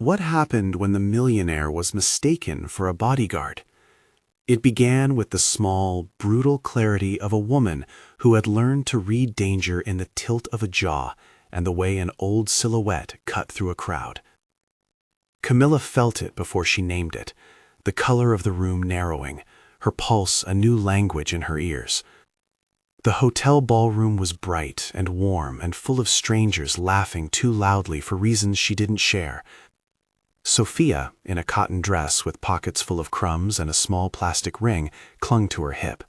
What happened when the millionaire was mistaken for a bodyguard? It began with the small, brutal clarity of a woman who had learned to read danger in the tilt of a jaw and the way an old silhouette cut through a crowd. Camila felt it before she named it, the color of the room narrowing, her pulse a new language in her ears. The hotel ballroom was bright and warm and full of strangers laughing too loudly for reasons she didn't share. Sofia, in a cotton dress with pockets full of crumbs and a small plastic ring, clung to her hip.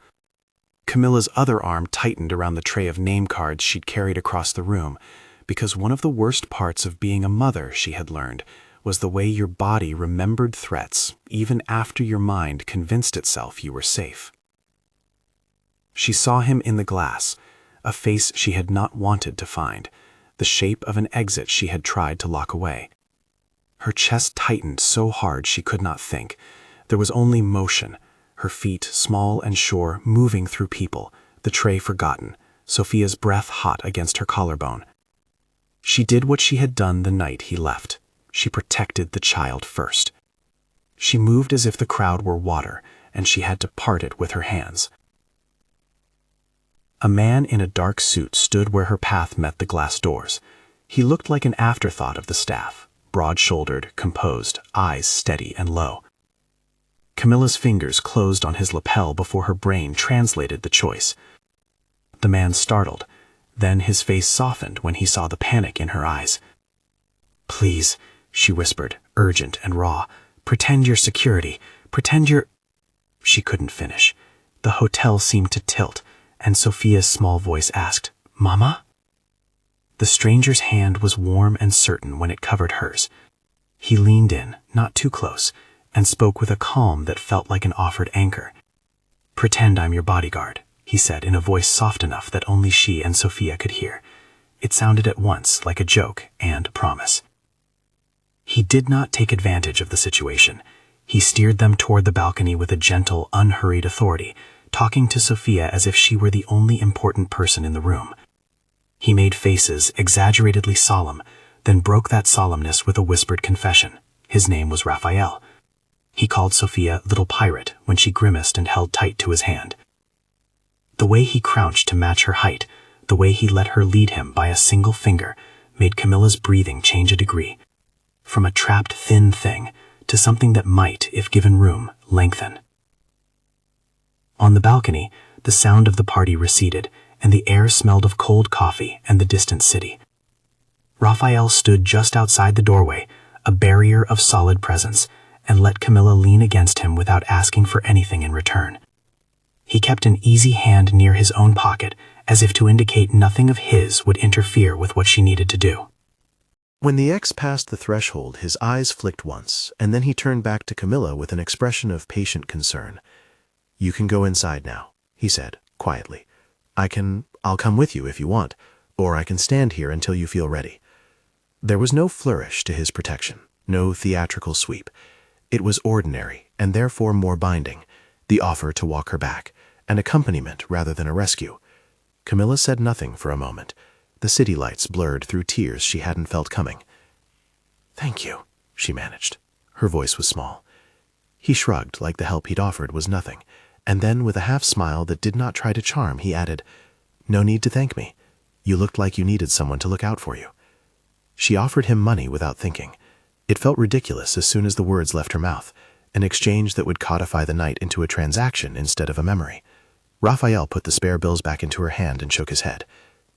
Camila's other arm tightened around the tray of name cards she'd carried across the room, because one of the worst parts of being a mother, she had learned, was the way your body remembered threats even after your mind convinced itself you were safe. She saw him in the glass, a face she had not wanted to find, the shape of an exit she had tried to lock away. Her chest tightened so hard she could not think. There was only motion, her feet, small and sure, moving through people, the tray forgotten, Sofia's breath hot against her collarbone. She did what she had done the night he left. She protected the child first. She moved as if the crowd were water, and she had to part it with her hands. A man in a dark suit stood where her path met the glass doors. He looked like an afterthought of the staff. Broad-shouldered, composed, eyes steady and low. Camila's fingers closed on his lapel before her brain translated the choice. The man startled, then his face softened when he saw the panic in her eyes. "Please," she whispered, urgent and raw, "pretend you're security. Pretend you're—" She couldn't finish. The hotel seemed to tilt, and Sofia's small voice asked, "Mama?" The stranger's hand was warm and certain when it covered hers. He leaned in, not too close, and spoke with a calm that felt like an offered anchor. "Pretend I'm your bodyguard," he said in a voice soft enough that only she and Sofia could hear. It sounded at once like a joke and a promise. He did not take advantage of the situation. He steered them toward the balcony with a gentle, unhurried authority, talking to Sofia as if she were the only important person in the room. He made faces exaggeratedly solemn, then broke that solemnness with a whispered confession. His name was Raphael. He called Sofia Little Pirate when she grimaced and held tight to his hand. The way he crouched to match her height, the way he let her lead him by a single finger, made Camila's breathing change a degree. From a trapped thin thing to something that might, if given room, lengthen. On the balcony, the sound of the party receded, and the air smelled of cold coffee and the distant city. Raphael stood just outside the doorway, a barrier of solid presence, and let Camila lean against him without asking for anything in return. He kept an easy hand near his own pocket, as if to indicate nothing of his would interfere with what she needed to do. When the ex passed the threshold, his eyes flicked once, and then he turned back to Camila with an expression of patient concern. "You can go inside now," he said, quietly. I'll come with you if you want, or I can stand here until you feel ready." There was no flourish to his protection, no theatrical sweep. It was ordinary, and therefore more binding, the offer to walk her back, an accompaniment rather than a rescue. Camila said nothing for a moment. The city lights blurred through tears she hadn't felt coming. "Thank you," she managed. Her voice was small. He shrugged like the help he'd offered was nothing, and then with a half-smile that did not try to charm, he added, "No need to thank me. You looked like you needed someone to look out for you." She offered him money without thinking. It felt ridiculous as soon as the words left her mouth, an exchange that would codify the night into a transaction instead of a memory. Raphael put the spare bills back into her hand and shook his head.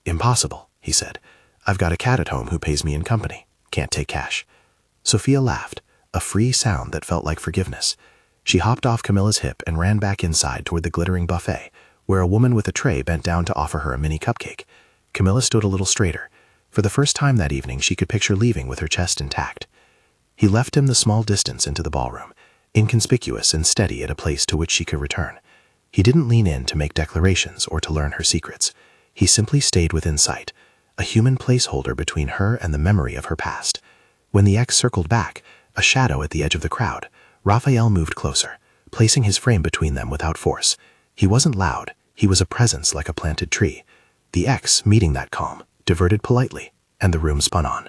"Impossible," he said. "I've got a cat at home who pays me in company. Can't take cash." Sofia laughed, a free sound that felt like forgiveness. She hopped off Camila's hip and ran back inside toward the glittering buffet, where a woman with a tray bent down to offer her a mini cupcake. Camila stood a little straighter. For the first time that evening, she could picture leaving with her chest intact. He left him the small distance into the ballroom, inconspicuous and steady at a place to which she could return. He didn't lean in to make declarations or to learn her secrets. He simply stayed within sight, a human placeholder between her and the memory of her past. When the ex circled back, a shadow at the edge of the crowd, Raphael moved closer, placing his frame between them without force. He wasn't loud, he was a presence like a planted tree. The ex, meeting that calm, diverted politely, and the room spun on.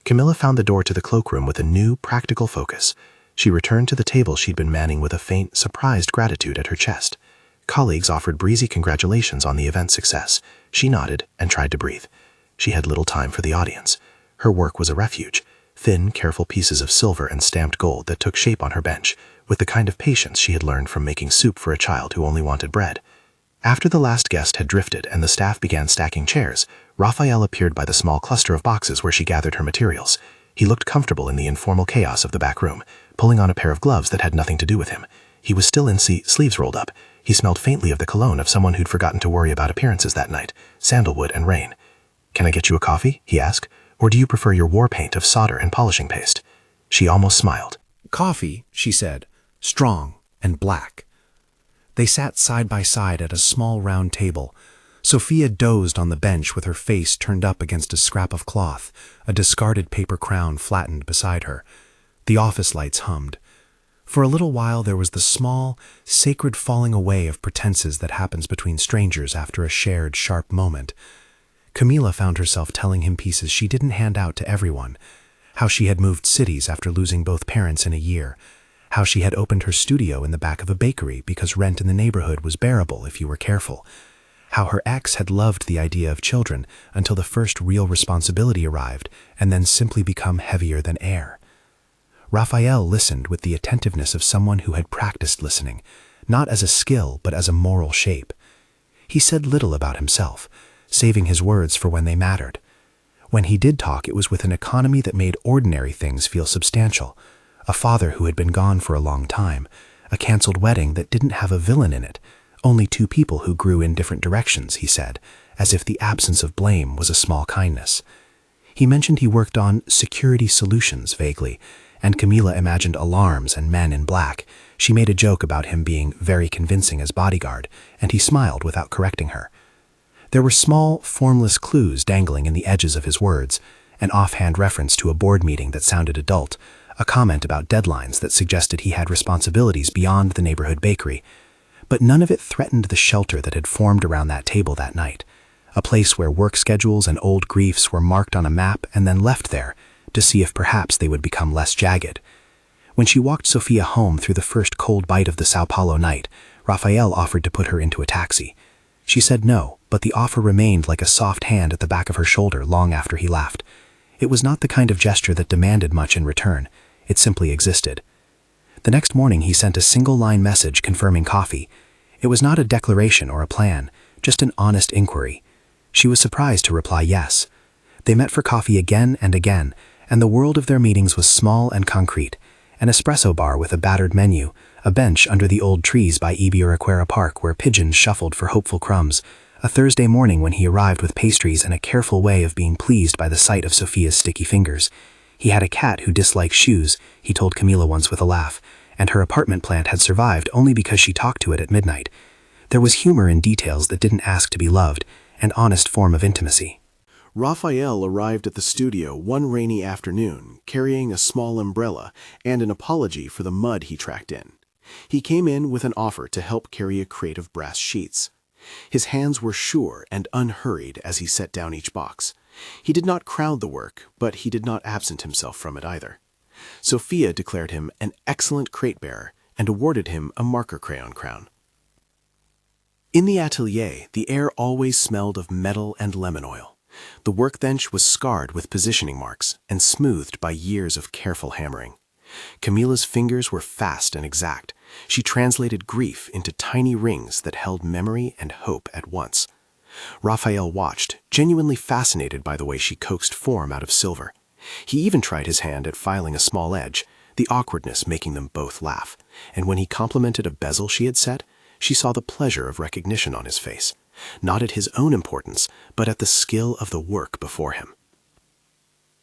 Camila found the door to the cloakroom with a new, practical focus. She returned to the table she'd been manning with a faint, surprised gratitude at her chest. Colleagues offered breezy congratulations on the event's success. She nodded and tried to breathe. She had little time for the audience. Her work was a refuge, thin, careful pieces of silver and stamped gold that took shape on her bench, with the kind of patience she had learned from making soup for a child who only wanted bread. After the last guest had drifted and the staff began stacking chairs, Raphael appeared by the small cluster of boxes where she gathered her materials. He looked comfortable in the informal chaos of the back room, pulling on a pair of gloves that had nothing to do with him. He was still in sleeves rolled up. He smelled faintly of the cologne of someone who'd forgotten to worry about appearances that night, sandalwood and rain. "Can I get you a coffee?" he asked. "Or do you prefer your war paint of solder and polishing paste?" She almost smiled. "Coffee," she said, "strong and black." They sat side by side at a small round table. Sofia dozed on the bench with her face turned up against a scrap of cloth, a discarded paper crown flattened beside her. The office lights hummed. For a little while there was the small, sacred falling away of pretenses that happens between strangers after a shared, sharp moment. Camila found herself telling him pieces she didn't hand out to everyone. How she had moved cities after losing both parents in a year. How she had opened her studio in the back of a bakery because rent in the neighborhood was bearable if you were careful. How her ex had loved the idea of children until the first real responsibility arrived and then simply become heavier than air. Raphael listened with the attentiveness of someone who had practiced listening, not as a skill but as a moral shape. He said little about himself, saving his words for when they mattered. When he did talk, it was with an economy that made ordinary things feel substantial. A father who had been gone for a long time, a canceled wedding that didn't have a villain in it, only two people who grew in different directions, he said, as if the absence of blame was a small kindness. He mentioned he worked on security solutions vaguely, and Camila imagined alarms and men in black. She made a joke about him being very convincing as bodyguard, and he smiled without correcting her. There were small, formless clues dangling in the edges of his words, an offhand reference to a board meeting that sounded adult, a comment about deadlines that suggested he had responsibilities beyond the neighborhood bakery. But none of it threatened the shelter that had formed around that table that night, a place where work schedules and old griefs were marked on a map and then left there to see if perhaps they would become less jagged. When she walked Sofia home through the first cold bite of the Sao Paulo night, Raphael offered to put her into a taxi. She said no, but the offer remained like a soft hand at the back of her shoulder long after he left. It was not the kind of gesture that demanded much in return. It simply existed. The next morning he sent a single-line message confirming coffee. It was not a declaration or a plan, just an honest inquiry. She was surprised to reply yes. They met for coffee again and again, and the world of their meetings was small and concrete. An espresso bar with a battered menu, a bench under the old trees by Ibiraquera Park where pigeons shuffled for hopeful crumbs, a Thursday morning when he arrived with pastries and a careful way of being pleased by the sight of Sofia's sticky fingers. He had a cat who disliked shoes, he told Camila once with a laugh, and her apartment plant had survived only because she talked to it at midnight. There was humor in details that didn't ask to be loved, an honest form of intimacy. Raphael arrived at the studio one rainy afternoon, carrying a small umbrella and an apology for the mud he tracked in. He came in with an offer to help carry a crate of brass sheets. His hands were sure and unhurried as he set down each box. He did not crowd the work, but he did not absent himself from it either. Sofia declared him an excellent crate bearer and awarded him a marker crayon crown. In the atelier, the air always smelled of metal and lemon oil. The workbench was scarred with positioning marks and smoothed by years of careful hammering. Camila's fingers were fast and exact. She translated grief into tiny rings that held memory and hope at once. Raphael watched, genuinely fascinated by the way she coaxed form out of silver. He even tried his hand at filing a small edge, the awkwardness making them both laugh, and when he complimented a bezel she had set, she saw the pleasure of recognition on his face, not at his own importance, but at the skill of the work before him.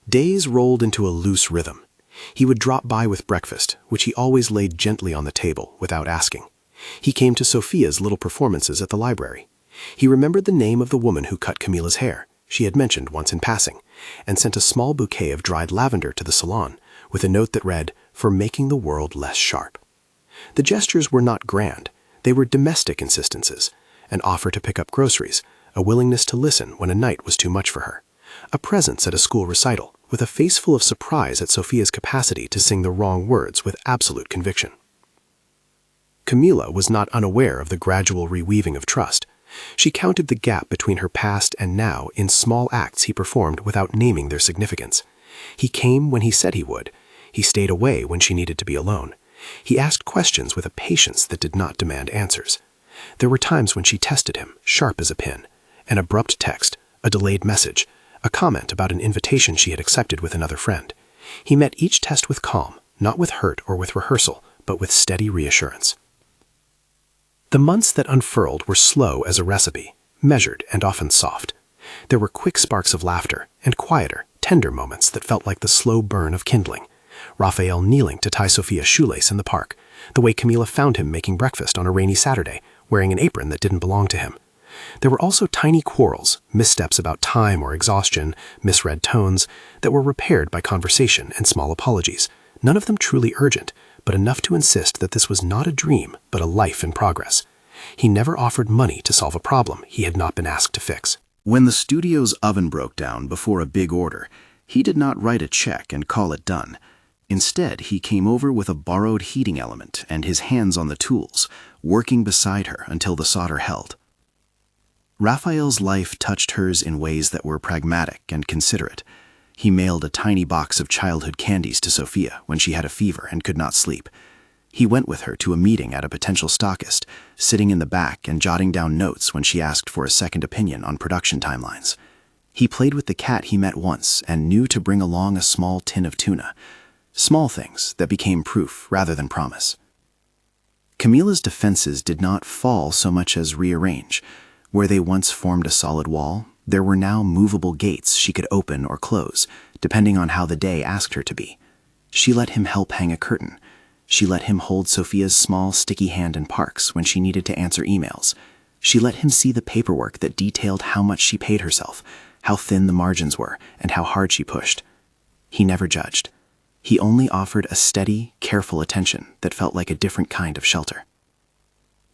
Days rolled into a loose rhythm. He would drop by with breakfast, which he always laid gently on the table without asking. He came to Sofia's little performances at the library. He remembered the name of the woman who cut Camila's hair, she had mentioned once in passing, and sent a small bouquet of dried lavender to the salon, with a note that read, "For making the world less sharp." The gestures were not grand. They were domestic insistences, an offer to pick up groceries, a willingness to listen when a night was too much for her, a presence at a school recital, with a face full of surprise at Sofia's capacity to sing the wrong words with absolute conviction. Camila was not unaware of the gradual reweaving of trust. She counted the gap between her past and now in small acts he performed without naming their significance. He came when he said he would. He stayed away when she needed to be alone. He asked questions with a patience that did not demand answers. There were times when she tested him, sharp as a pin. An abrupt text, a delayed message, a comment about an invitation she had accepted with another friend. He met each test with calm, not with hurt or with rehearsal, but with steady reassurance. The months that unfurled were slow as a recipe, measured and often soft. There were quick sparks of laughter and quieter, tender moments that felt like the slow burn of kindling. Raphael kneeling to tie Sofia's shoelace in the park, the way Camila found him making breakfast on a rainy Saturday, wearing an apron that didn't belong to him. There were also tiny quarrels, missteps about time or exhaustion, misread tones, that were repaired by conversation and small apologies, none of them truly urgent, but enough to insist that this was not a dream, but a life in progress. He never offered money to solve a problem he had not been asked to fix. When the studio's oven broke down before a big order, he did not write a check and call it done. Instead, he came over with a borrowed heating element and his hands on the tools, working beside her until the solder held. Raphael's life touched hers in ways that were pragmatic and considerate. He mailed a tiny box of childhood candies to Sofia when she had a fever and could not sleep. He went with her to a meeting at a potential stockist, sitting in the back and jotting down notes when she asked for a second opinion on production timelines. He played with the cat he met once and knew to bring along a small tin of tuna. Small things that became proof rather than promise. Camila's defenses did not fall so much as rearrange. Where they once formed a solid wall, there were now movable gates she could open or close, depending on how the day asked her to be. She let him help hang a curtain. She let him hold Sofia's small, sticky hand in parks when she needed to answer emails. She let him see the paperwork that detailed how much she paid herself, how thin the margins were, and how hard she pushed. He never judged. He only offered a steady, careful attention that felt like a different kind of shelter.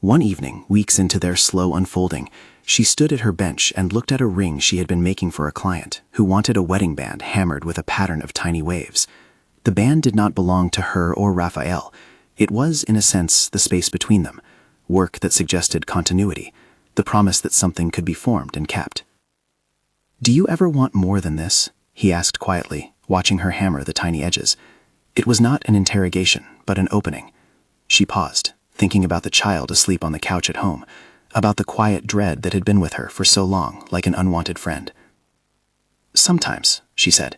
One evening, weeks into their slow unfolding, she stood at her bench and looked at a ring she had been making for a client who wanted a wedding band hammered with a pattern of tiny waves. The band did not belong to her or Raphael. It was, in a sense, the space between them, work that suggested continuity, the promise that something could be formed and kept. "Do you ever want more than this?" he asked quietly, watching her hammer the tiny edges. It was not an interrogation, but an opening. She paused, thinking about the child asleep on the couch at home, about the quiet dread that had been with her for so long, like an unwanted friend. "Sometimes," she said,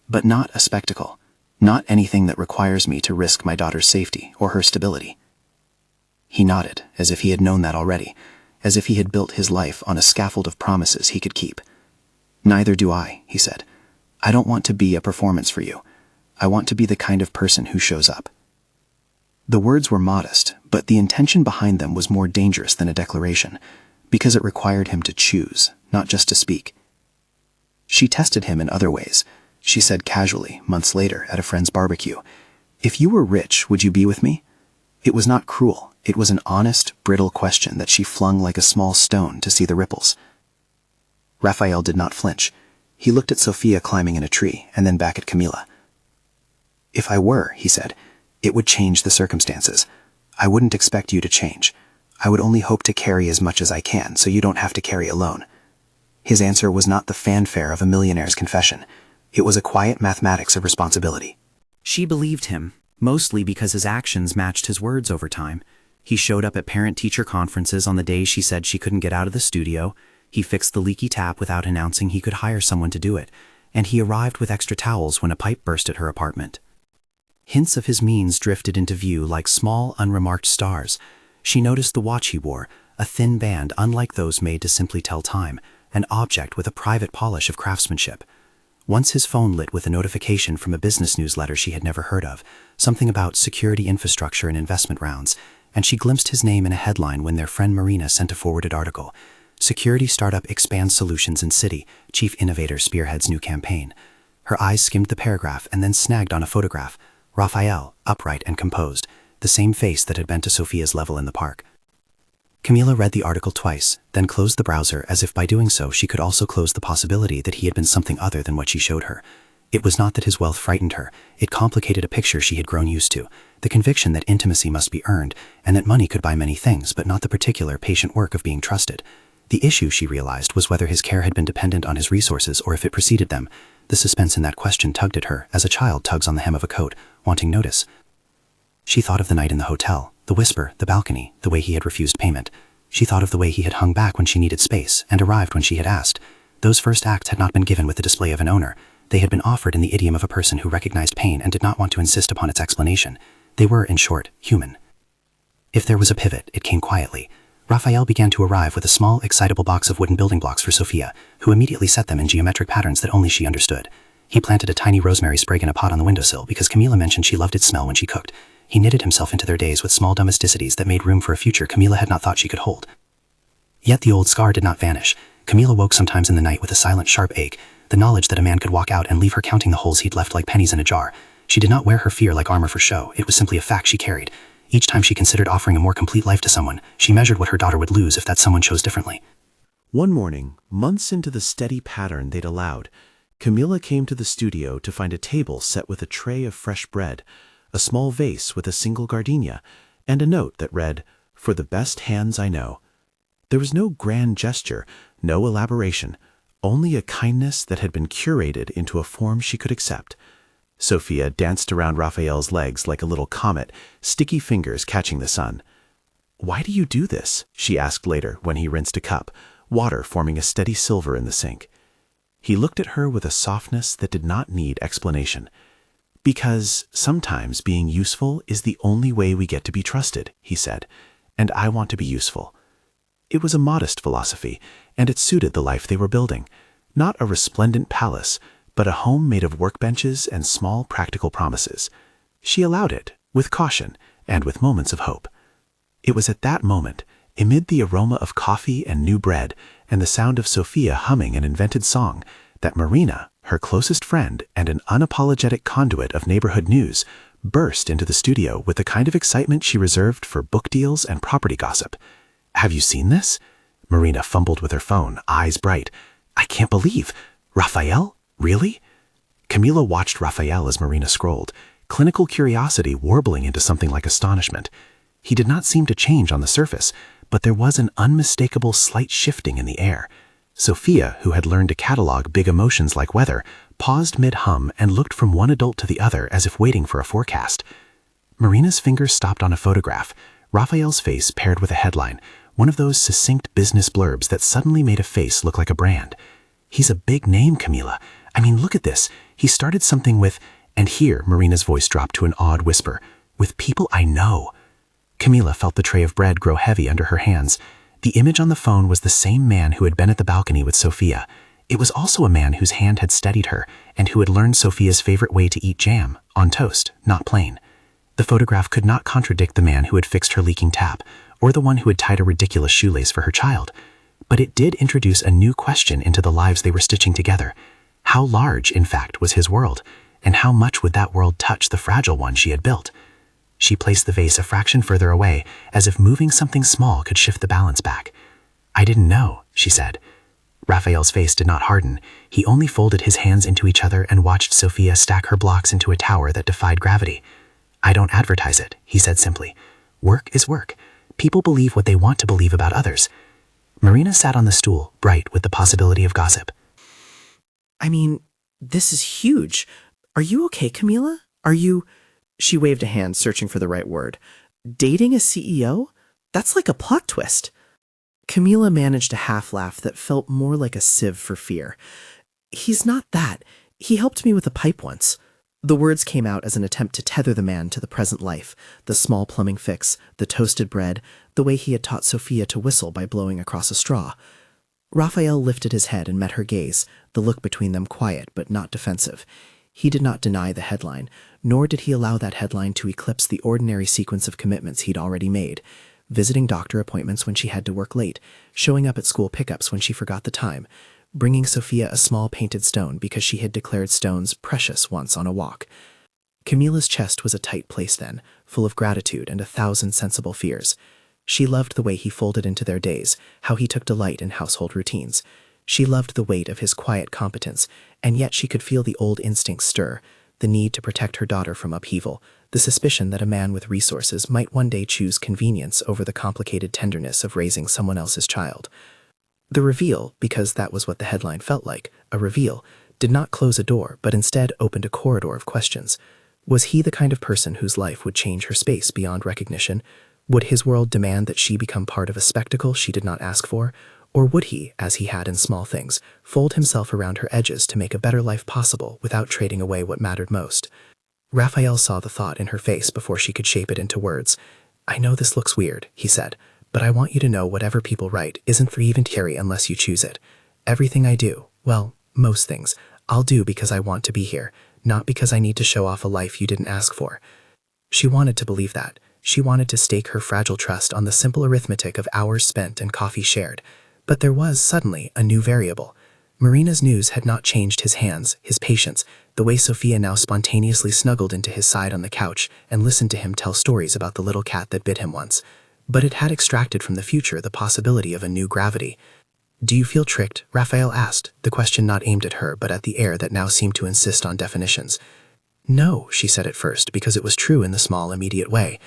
"but not a spectacle, not anything that requires me to risk my daughter's safety or her stability." He nodded, as if he had known that already, as if he had built his life on a scaffold of promises he could keep. "Neither do I," he said. "I don't want to be a performance for you. I want to be the kind of person who shows up." The words were modest, but the intention behind them was more dangerous than a declaration, because it required him to choose, not just to speak. She tested him in other ways. She said casually, months later, at a friend's barbecue, "If you were rich, would you be with me?" It was not cruel. It was an honest, brittle question that she flung like a small stone to see the ripples. Raphael did not flinch. He looked at Sofia climbing in a tree, and then back at Camila. "If I were," he said, "it would change the circumstances. I wouldn't expect you to change. I would only hope to carry as much as I can, so you don't have to carry alone." His answer was not the fanfare of a millionaire's confession. It was a quiet mathematics of responsibility. She believed him, mostly because his actions matched his words over time. He showed up at parent-teacher conferences on the days she said she couldn't get out of the studio. He fixed the leaky tap without announcing he could hire someone to do it, and he arrived with extra towels when a pipe burst at her apartment. Hints of his means drifted into view like small, unremarked stars. She noticed the watch he wore, a thin band unlike those made to simply tell time, an object with a private polish of craftsmanship. Once his phone lit with a notification from a business newsletter she had never heard of, something about security infrastructure and investment rounds, and she glimpsed his name in a headline when their friend Marina sent a forwarded article. Security startup expands solutions in city, chief innovator spearheads new campaign. Her eyes skimmed the paragraph and then snagged on a photograph. Raphael, upright and composed, the same face that had been to Sofia's level in the park. Camila read the article twice, then closed the browser as if by doing so she could also close the possibility that he had been something other than what she showed her. It was not that his wealth frightened her. It complicated a picture she had grown used to, the conviction that intimacy must be earned, and that money could buy many things, but not the particular, patient work of being trusted. The issue, she realized, was whether his care had been dependent on his resources or if it preceded them. The suspense in that question tugged at her, as a child tugs on the hem of a coat, wanting notice. She thought of the night in the hotel, the whisper, the balcony, the way he had refused payment. She thought of the way he had hung back when she needed space, and arrived when she had asked. Those first acts had not been given with the display of an owner. They had been offered in the idiom of a person who recognized pain and did not want to insist upon its explanation. They were, in short, human. If there was a pivot, it came quietly. Raphael began to arrive with a small, excitable box of wooden building blocks for Sofia, who immediately set them in geometric patterns that only she understood. He planted a tiny rosemary sprig in a pot on the windowsill because Camila mentioned she loved its smell when she cooked. He knitted himself into their days with small domesticities that made room for a future Camila had not thought she could hold. Yet the old scar did not vanish. Camila woke sometimes in the night with a silent, sharp ache, the knowledge that a man could walk out and leave her counting the holes he'd left like pennies in a jar. She did not wear her fear like armor for show. It was simply a fact she carried. Each time she considered offering a more complete life to someone, she measured what her daughter would lose if that someone chose differently. One morning, months into the steady pattern they'd allowed, Camila came to the studio to find a table set with a tray of fresh bread, a small vase with a single gardenia, and a note that read, "For the best hands I know." There was no grand gesture, no elaboration, only a kindness that had been curated into a form she could accept. Sofia danced around Raphael's legs like a little comet, sticky fingers catching the sun. "Why do you do this?" she asked later when he rinsed a cup, water forming a steady silver in the sink. He looked at her with a softness that did not need explanation. "Because sometimes being useful is the only way we get to be trusted," he said, "and I want to be useful." It was a modest philosophy, and it suited the life they were building. Not a resplendent palace, but a home made of workbenches and small practical promises. She allowed it, with caution and with moments of hope. It was at that moment, amid the aroma of coffee and new bread and the sound of Sofia humming an invented song, that Marina, her closest friend and an unapologetic conduit of neighborhood news, burst into the studio with the kind of excitement she reserved for book deals and property gossip. "Have you seen this?" Marina fumbled with her phone, eyes bright. "I can't believe. Raphael? Really?" Camila watched Raphael as Marina scrolled, clinical curiosity warbling into something like astonishment. He did not seem to change on the surface, but there was an unmistakable slight shifting in the air. Sofia, who had learned to catalog big emotions like weather, paused mid-hum and looked from one adult to the other as if waiting for a forecast. Marina's fingers stopped on a photograph, Raphael's face paired with a headline, one of those succinct business blurbs that suddenly made a face look like a brand. "He's a big name, Camila. I mean, look at this. He started something with," and here Marina's voice dropped to an awed whisper, "with people I know." Camila felt the tray of bread grow heavy under her hands. The image on the phone was the same man who had been at the balcony with Sofia. It was also a man whose hand had steadied her and who had learned Sofia's favorite way to eat jam, on toast, not plain. The photograph could not contradict the man who had fixed her leaking tap, or the one who had tied a ridiculous shoelace for her child. But it did introduce a new question into the lives they were stitching together. How large, in fact, was his world, and how much would that world touch the fragile one she had built? She placed the vase a fraction further away, as if moving something small could shift the balance back. "I didn't know," she said. Raphael's face did not harden. He only folded his hands into each other and watched Sofia stack her blocks into a tower that defied gravity. "I don't advertise it," he said simply. "Work is work. People believe what they want to believe about others." Marina sat on the stool, bright with the possibility of gossip. "I mean, this is huge. Are you okay, Camila? Are you—" She waved a hand, searching for the right word. "Dating a CEO? That's like a plot twist." Camila managed a half-laugh that felt more like a sieve for fear. "He's not that. He helped me with a pipe once." The words came out as an attempt to tether the man to the present life, the small plumbing fix, the toasted bread, the way he had taught Sofia to whistle by blowing across a straw. Raphael lifted his head and met her gaze, the look between them quiet but not defensive. He did not deny the headline, nor did he allow that headline to eclipse the ordinary sequence of commitments he'd already made. Visiting doctor appointments when she had to work late, showing up at school pickups when she forgot the time, bringing Sofia a small painted stone because she had declared stones precious once on a walk. Camila's chest was a tight place then, full of gratitude and 1,000 sensible fears. She loved the way he folded into their days, how he took delight in household routines. She loved the weight of his quiet competence, and yet she could feel the old instincts stir, the need to protect her daughter from upheaval, the suspicion that a man with resources might one day choose convenience over the complicated tenderness of raising someone else's child. The reveal, because that was what the headline felt like, a reveal, did not close a door but instead opened a corridor of questions. Was he the kind of person whose life would change her space beyond recognition? Would his world demand that she become part of a spectacle she did not ask for? Or would he, as he had in small things, fold himself around her edges to make a better life possible without trading away what mattered most? Raphael saw the thought in her face before she could shape it into words. "I know this looks weird," he said, "but I want you to know whatever people write isn't for even Terry unless you choose it. Everything I do, well, most things, I'll do because I want to be here, not because I need to show off a life you didn't ask for." She wanted to believe that. She wanted to stake her fragile trust on the simple arithmetic of hours spent and coffee shared. But there was, suddenly, a new variable. Marina's news had not changed his hands, his patience, the way Sofia now spontaneously snuggled into his side on the couch and listened to him tell stories about the little cat that bit him once. But it had extracted from the future the possibility of a new gravity. "Do you feel tricked?" Raphael asked, the question not aimed at her but at the air that now seemed to insist on definitions. "No," she said at first, because it was true in the small, immediate way.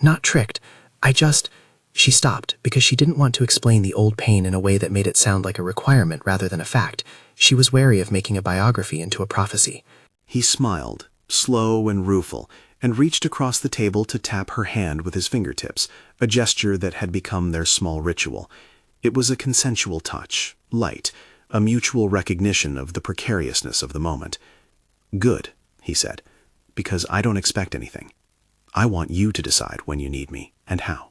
"Not tricked. I just—" She stopped, because she didn't want to explain the old pain in a way that made it sound like a requirement rather than a fact. She was wary of making a biography into a prophecy. He smiled, slow and rueful, and reached across the table to tap her hand with his fingertips, a gesture that had become their small ritual. It was a consensual touch, light, a mutual recognition of the precariousness of the moment. "Good," he said, "because I don't expect anything. I want you to decide when you need me and how."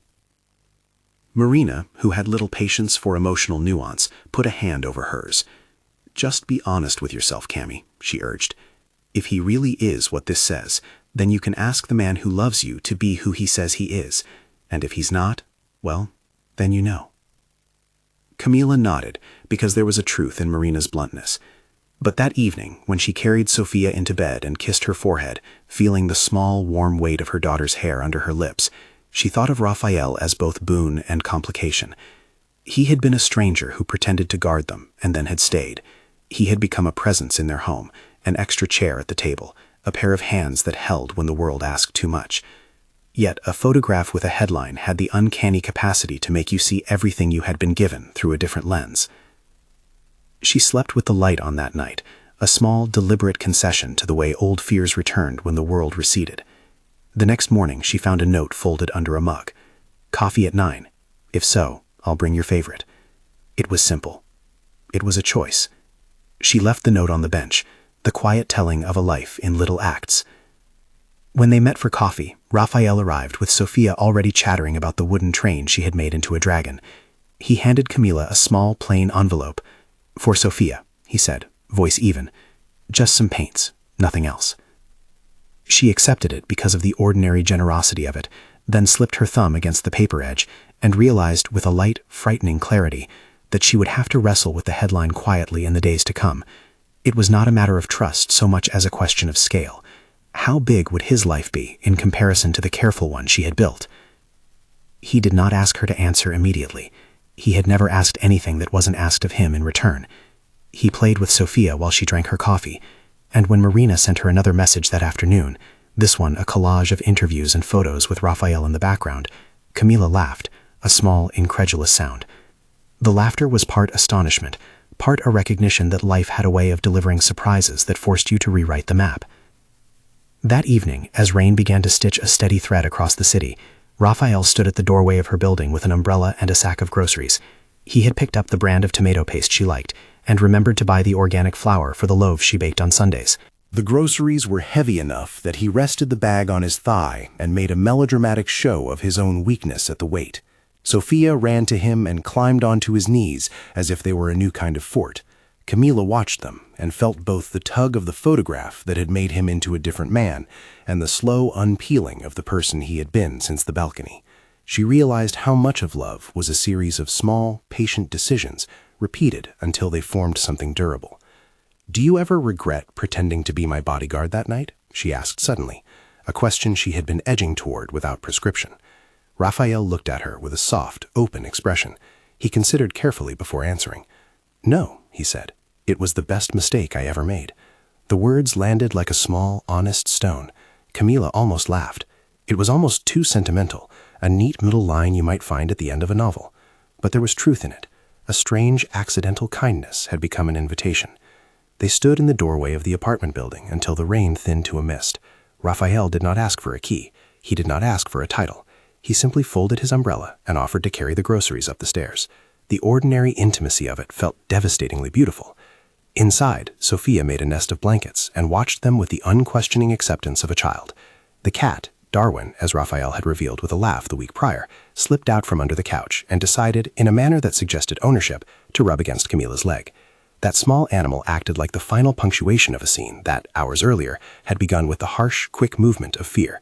Marina, who had little patience for emotional nuance, put a hand over hers. "Just be honest with yourself, Cammy," she urged. "If he really is what this says, then you can ask the man who loves you to be who he says he is. And if he's not, well, then you know." Camila nodded, because there was a truth in Marina's bluntness. But that evening, when she carried Sofia into bed and kissed her forehead, feeling the small, warm weight of her daughter's hair under her lips, she thought of Raphael as both boon and complication. He had been a stranger who pretended to guard them and then had stayed. He had become a presence in their home, an extra chair at the table, a pair of hands that held when the world asked too much. Yet a photograph with a headline had the uncanny capacity to make you see everything you had been given through a different lens. She slept with the light on that night, a small, deliberate concession to the way old fears returned when the world receded. The next morning she found a note folded under a mug. "Coffee at 9. If so, I'll bring your favorite." It was simple. It was a choice. She left the note on the bench, the quiet telling of a life in little acts. When they met for coffee, Raphael arrived with Sofia already chattering about the wooden train she had made into a dragon. He handed Camila a small, plain envelope. "For Sofia," he said, voice even. "Just some paints, nothing else." She accepted it because of the ordinary generosity of it, then slipped her thumb against the paper edge and realized with a light, frightening clarity that she would have to wrestle with the headline quietly in the days to come. It was not a matter of trust so much as a question of scale. How big would his life be in comparison to the careful one she had built? He did not ask her to answer immediately. He had never asked anything that wasn't asked of him in return. He played with Sofia while she drank her coffee, and when Marina sent her another message that afternoon, this one a collage of interviews and photos with Raphael in the background, Camila laughed, a small, incredulous sound. The laughter was part astonishment, part a recognition that life had a way of delivering surprises that forced you to rewrite the map. That evening, as rain began to stitch a steady thread across the city, Raphael stood at the doorway of her building with an umbrella and a sack of groceries. He had picked up the brand of tomato paste she liked, and remembered to buy the organic flour for the loaves she baked on Sundays. The groceries were heavy enough that he rested the bag on his thigh and made a melodramatic show of his own weakness at the weight. Sofia ran to him and climbed onto his knees as if they were a new kind of fort. Camila watched them and felt both the tug of the photograph that had made him into a different man and the slow unpeeling of the person he had been since the balcony. She realized how much of love was a series of small, patient decisions, repeated until they formed something durable. "Do you ever regret pretending to be my bodyguard that night?" she asked suddenly, a question she had been edging toward without prescription. Raphael looked at her with a soft, open expression. He considered carefully before answering. "No," he said. "It was the best mistake I ever made." The words landed like a small, honest stone. Camila almost laughed. It was almost too sentimental, a neat middle line you might find at the end of a novel. But there was truth in it. A strange, accidental kindness had become an invitation. They stood in the doorway of the apartment building until the rain thinned to a mist. Raphael did not ask for a key. He did not ask for a title. He simply folded his umbrella and offered to carry the groceries up the stairs. The ordinary intimacy of it felt devastatingly beautiful. Inside, Sofia made a nest of blankets and watched them with the unquestioning acceptance of a child. The cat, Darwin, as Raphael had revealed with a laugh the week prior, slipped out from under the couch and decided, in a manner that suggested ownership, to rub against Camila's leg. That small animal acted like the final punctuation of a scene that, hours earlier, had begun with the harsh, quick movement of fear.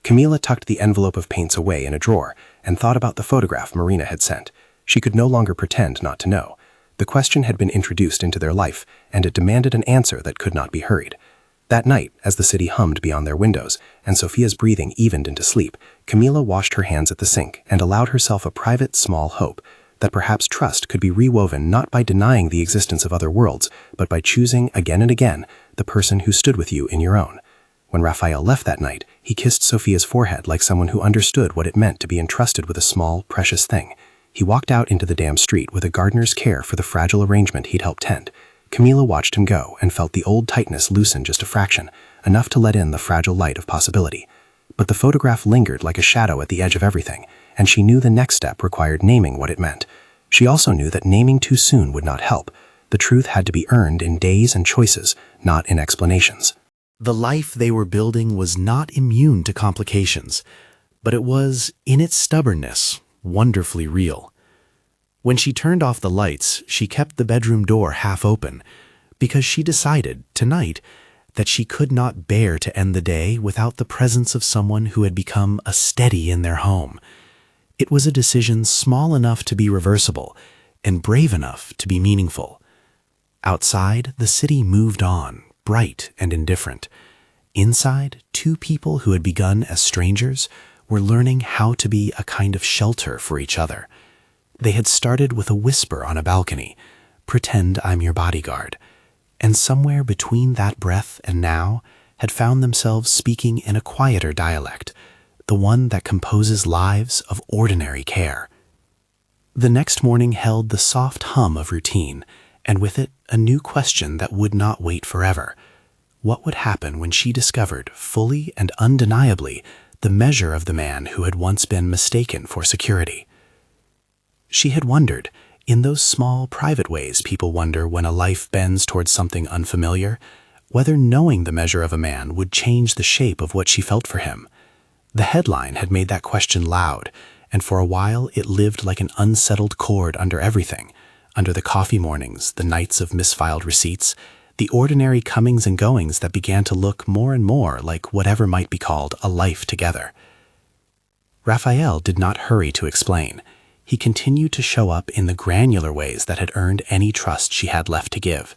Camila tucked the envelope of paints away in a drawer and thought about the photograph Marina had sent. She could no longer pretend not to know. The question had been introduced into their life, and it demanded an answer that could not be hurried. That night, as the city hummed beyond their windows, and Sofia's breathing evened into sleep, Camila washed her hands at the sink and allowed herself a private, small hope that perhaps trust could be rewoven not by denying the existence of other worlds, but by choosing, again and again, the person who stood with you in your own. When Raphael left that night, he kissed Sofia's forehead like someone who understood what it meant to be entrusted with a small, precious thing. He walked out into the damp street with a gardener's care for the fragile arrangement he'd helped tend. Camila watched him go and felt the old tightness loosen just a fraction, enough to let in the fragile light of possibility. But the photograph lingered like a shadow at the edge of everything, and she knew the next step required naming what it meant. She also knew that naming too soon would not help. The truth had to be earned in days and choices, not in explanations. The life they were building was not immune to complications, but it was, in its stubbornness, wonderfully real. When she turned off the lights, she kept the bedroom door half open, because she decided, tonight, that she could not bear to end the day without the presence of someone who had become a steady in their home. It was a decision small enough to be reversible, and brave enough to be meaningful. Outside, the city moved on, bright and indifferent. Inside, two people who had begun as strangers were learning how to be a kind of shelter for each other. They had started with a whisper on a balcony, "Pretend I'm your bodyguard," and somewhere between that breath and now had found themselves speaking in a quieter dialect, the one that composes lives of ordinary care. The next morning held the soft hum of routine, and with it a new question that would not wait forever. What would happen when she discovered, fully and undeniably, the measure of the man who had once been mistaken for security? She had wondered, in those small, private ways people wonder when a life bends towards something unfamiliar, whether knowing the measure of a man would change the shape of what she felt for him. The headline had made that question loud, and for a while it lived like an unsettled chord under everything, under the coffee mornings, the nights of misfiled receipts, the ordinary comings and goings that began to look more and more like whatever might be called a life together. Raphael did not hurry to explain. He continued to show up in the granular ways that had earned any trust she had left to give.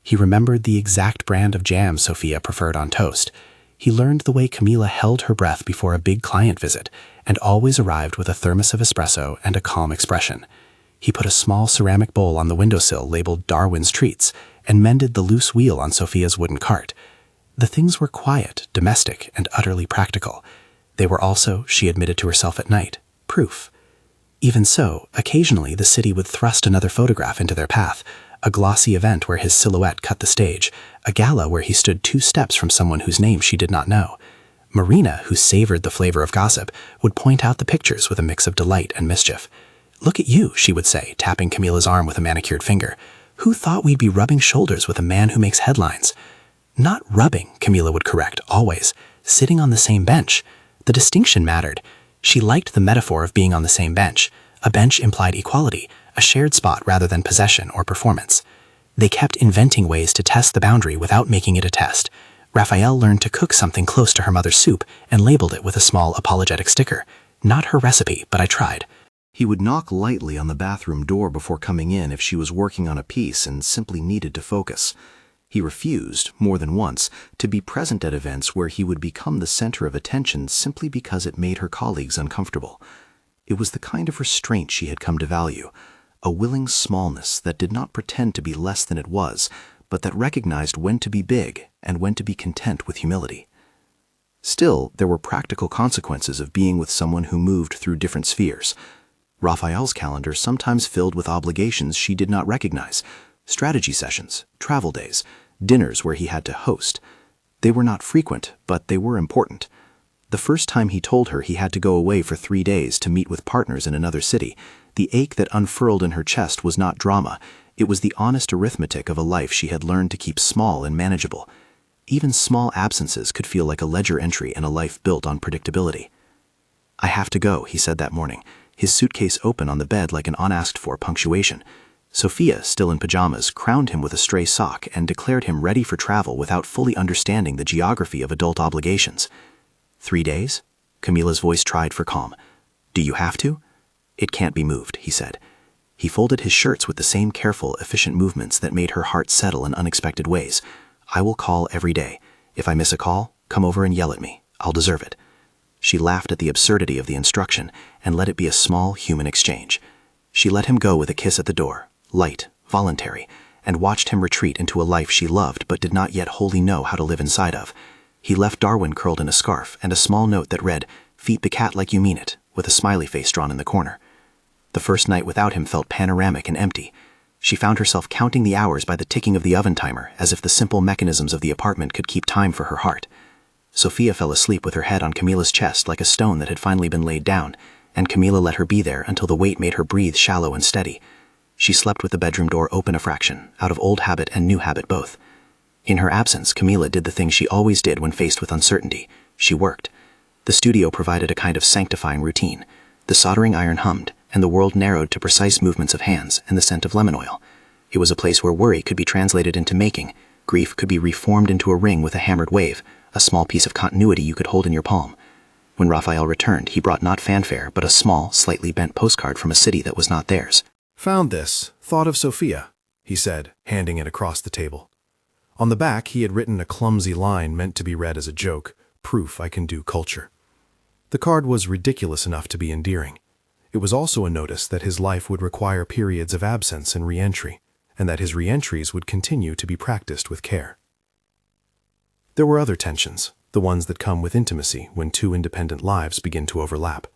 He remembered the exact brand of jam Sofia preferred on toast. He learned the way Camila held her breath before a big client visit, and always arrived with a thermos of espresso and a calm expression. He put a small ceramic bowl on the windowsill labeled Darwin's Treats, and mended the loose wheel on Sofia's wooden cart. The things were quiet, domestic, and utterly practical. They were also, she admitted to herself at night, proof. Even so, occasionally the city would thrust another photograph into their path, a glossy event where his silhouette cut the stage, a gala where he stood 2 steps from someone whose name she did not know. Marina, who savored the flavor of gossip, would point out the pictures with a mix of delight and mischief. "Look at you," she would say, tapping Camila's arm with a manicured finger. "Who thought we'd be rubbing shoulders with a man who makes headlines?" "Not rubbing," Camila would correct, always. "Sitting on the same bench." The distinction mattered. She liked the metaphor of being on the same bench. A bench implied equality, a shared spot rather than possession or performance. They kept inventing ways to test the boundary without making it a test. Raphael learned to cook something close to her mother's soup and labeled it with a small apologetic sticker. "Not her recipe, but I tried." He would knock lightly on the bathroom door before coming in if she was working on a piece and simply needed to focus. He refused, more than once, to be present at events where he would become the center of attention simply because it made her colleagues uncomfortable. It was the kind of restraint she had come to value, a willing smallness that did not pretend to be less than it was, but that recognized when to be big and when to be content with humility. Still, there were practical consequences of being with someone who moved through different spheres. Raphael's calendar sometimes filled with obligations she did not recognize: strategy sessions, travel days, dinners where he had to host. They were not frequent, but they were important. The first time he told her he had to go away for 3 days to meet with partners in another city, the ache that unfurled in her chest was not drama. It was the honest arithmetic of a life she had learned to keep small and manageable. Even small absences could feel like a ledger entry in a life built on predictability. "I have to go," he said that morning, his suitcase open on the bed like an unasked-for punctuation. Sofia, still in pajamas, crowned him with a stray sock and declared him ready for travel without fully understanding the geography of adult obligations. 3 days? Camila's voice tried for calm. "Do you have to?" "It can't be moved," he said. He folded his shirts with the same careful, efficient movements that made her heart settle in unexpected ways. "I will call every day. If I miss a call, come over and yell at me. I'll deserve it." She laughed at the absurdity of the instruction and let it be a small human exchange. She let him go with a kiss at the door, light, voluntary, and watched him retreat into a life she loved but did not yet wholly know how to live inside of. He left Darwin curled in a scarf and a small note that read, "Feed the cat like you mean it," with a smiley face drawn in the corner. The first night without him felt panoramic and empty. She found herself counting the hours by the ticking of the oven timer, as if the simple mechanisms of the apartment could keep time for her heart. Sofia fell asleep with her head on Camila's chest like a stone that had finally been laid down, and Camila let her be there until the weight made her breathe shallow and steady. She slept with the bedroom door open a fraction, out of old habit and new habit both. In her absence, Camila did the thing she always did when faced with uncertainty. She worked. The studio provided a kind of sanctifying routine. The soldering iron hummed, and the world narrowed to precise movements of hands and the scent of lemon oil. It was a place where worry could be translated into making, grief could be reformed into a ring with a hammered wave, a small piece of continuity you could hold in your palm. When Raphael returned, he brought not fanfare, but a small, slightly bent postcard from a city that was not theirs. "Found this. Thought of Sofia," he said, handing it across the table. On the back, he had written a clumsy line meant to be read as a joke, "Proof I can do culture." The card was ridiculous enough to be endearing. It was also a notice that his life would require periods of absence and re-entry, and that his re-entries would continue to be practiced with care. There were other tensions, the ones that come with intimacy when two independent lives begin to overlap.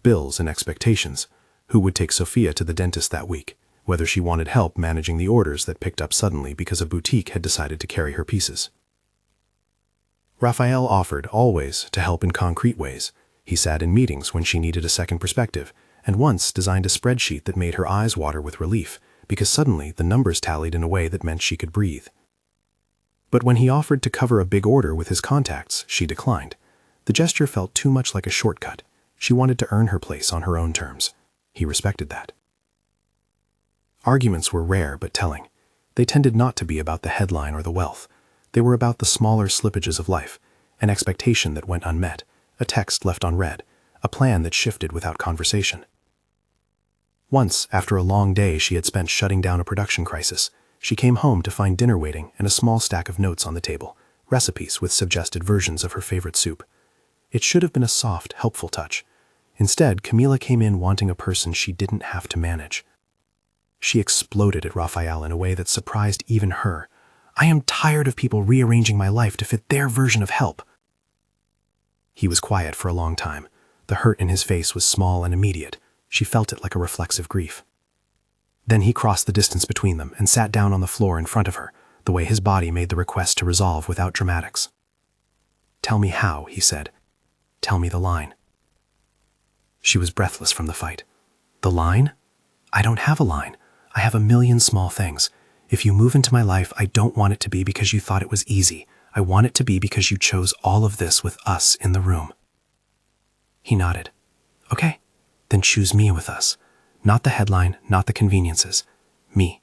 Bills and expectations. Who would take Sofia to the dentist that week? Whether she wanted help managing the orders that picked up suddenly because a boutique had decided to carry her pieces. Raphael offered, always, to help in concrete ways. He sat in meetings when she needed a second perspective, and once designed a spreadsheet that made her eyes water with relief, because suddenly the numbers tallied in a way that meant she could breathe. But when he offered to cover a big order with his contacts, she declined. The gesture felt too much like a shortcut. She wanted to earn her place on her own terms. He respected that. Arguments were rare but telling. They tended not to be about the headline or the wealth. They were about the smaller slippages of life, an expectation that went unmet, a text left unread, a plan that shifted without conversation. Once, after a long day she had spent shutting down a production crisis, she came home to find dinner waiting and a small stack of notes on the table, recipes with suggested versions of her favorite soup. It should have been a soft, helpful touch. Instead, Camila came in wanting a person she didn't have to manage. She exploded at Raphael in a way that surprised even her. "I am tired of people rearranging my life to fit their version of help." He was quiet for a long time. The hurt in his face was small and immediate. She felt it like a reflexive grief. Then he crossed the distance between them and sat down on the floor in front of her, the way his body made the request to resolve without dramatics. "Tell me how," he said. "Tell me the line." She was breathless from the fight. "The line? I don't have a line. I have a million small things. If you move into my life, I don't want it to be because you thought it was easy. I want it to be because you chose all of this with us in the room." He nodded. "Okay, then choose me with us. Not the headline, not the conveniences. Me."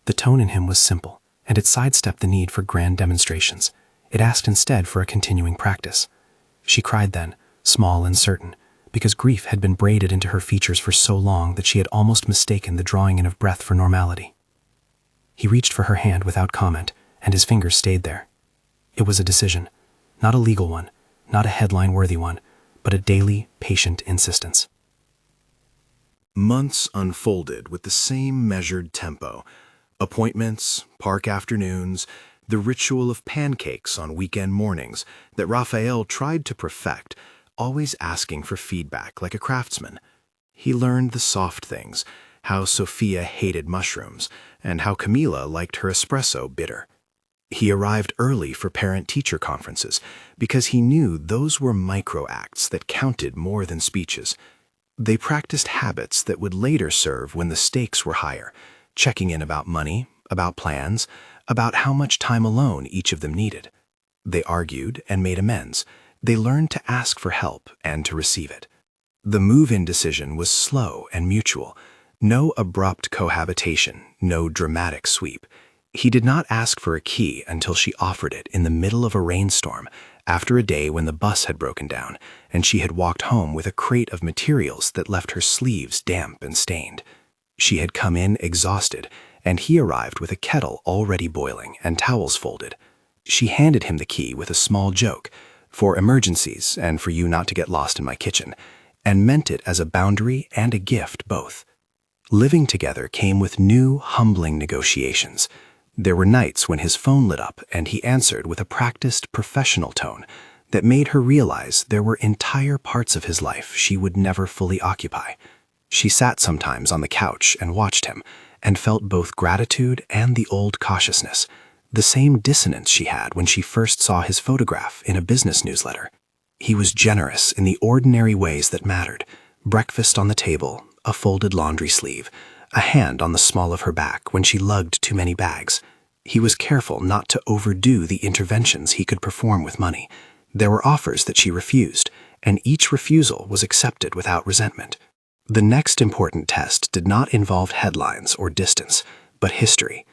The tone in him was simple, and it sidestepped the need for grand demonstrations. It asked instead for a continuing practice. She cried then, small and certain, because grief had been braided into her features for so long that she had almost mistaken the drawing in of breath for normality. He reached for her hand without comment, and his fingers stayed there. It was a decision, not a legal one, not a headline-worthy one, but a daily, patient insistence. Months unfolded with the same measured tempo. Appointments, park afternoons, the ritual of pancakes on weekend mornings that Raphael tried to perfect, always asking for feedback like a craftsman. He learned the soft things, how Sofia hated mushrooms, and how Camila liked her espresso bitter. He arrived early for parent-teacher conferences because he knew those were micro-acts that counted more than speeches. They practiced habits that would later serve when the stakes were higher, checking in about money, about plans, about how much time alone each of them needed. They argued and made amends. They learned to ask for help and to receive it. The move-in decision was slow and mutual. No abrupt cohabitation, no dramatic sweep. He did not ask for a key until she offered it in the middle of a rainstorm, after a day when the bus had broken down, and she had walked home with a crate of materials that left her sleeves damp and stained. She had come in exhausted, and he arrived with a kettle already boiling and towels folded. She handed him the key with a small joke, for emergencies and for you not to get lost in my kitchen, and meant it as a boundary and a gift both. Living together came with new, humbling negotiations. There were nights when his phone lit up and he answered with a practiced, professional tone that made her realize there were entire parts of his life she would never fully occupy. She sat sometimes on the couch and watched him, and felt both gratitude and the old cautiousness, the same dissonance she had when she first saw his photograph in a business newsletter. He was generous in the ordinary ways that mattered: breakfast on the table, a folded laundry sleeve, a hand on the small of her back when she lugged too many bags. He was careful not to overdo the interventions he could perform with money. There were offers that she refused, and each refusal was accepted without resentment. The next important test did not involve headlines or distance, but history.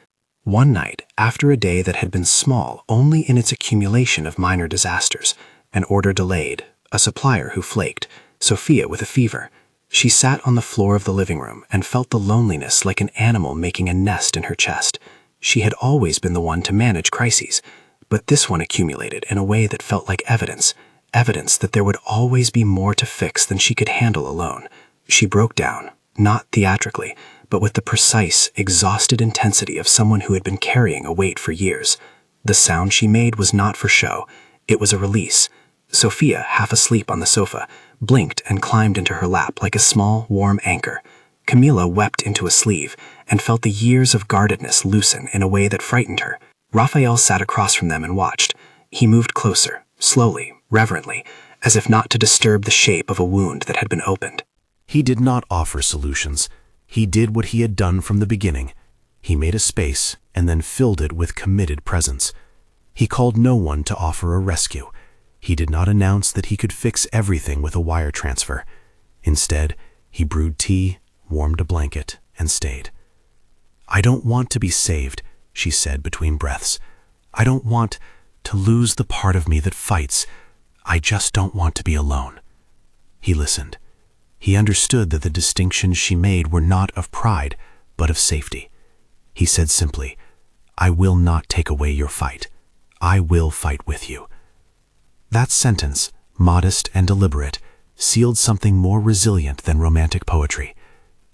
One night, after a day that had been small only in its accumulation of minor disasters, an order delayed, a supplier who flaked, Sofia with a fever, she sat on the floor of the living room and felt the loneliness like an animal making a nest in her chest. She had always been the one to manage crises, but this one accumulated in a way that felt like evidence that there would always be more to fix than she could handle alone. She broke down, not theatrically, but with the precise, exhausted intensity of someone who had been carrying a weight for years. The sound she made was not for show. It was a release. Sofia, half asleep on the sofa, blinked and climbed into her lap like a small, warm anchor. Camila wept into a sleeve and felt the years of guardedness loosen in a way that frightened her. Raphael sat across from them and watched. He moved closer, slowly, reverently, as if not to disturb the shape of a wound that had been opened. He did not offer solutions. He did what he had done from the beginning. He made a space and then filled it with committed presence. He called no one to offer a rescue. He did not announce that he could fix everything with a wire transfer. Instead, he brewed tea, warmed a blanket, and stayed. "I don't want to be saved," she said between breaths. "I don't want to lose the part of me that fights. I just don't want to be alone." He listened. He understood that the distinctions she made were not of pride, but of safety. He said simply, "I will not take away your fight. I will fight with you." That sentence, modest and deliberate, sealed something more resilient than romantic poetry.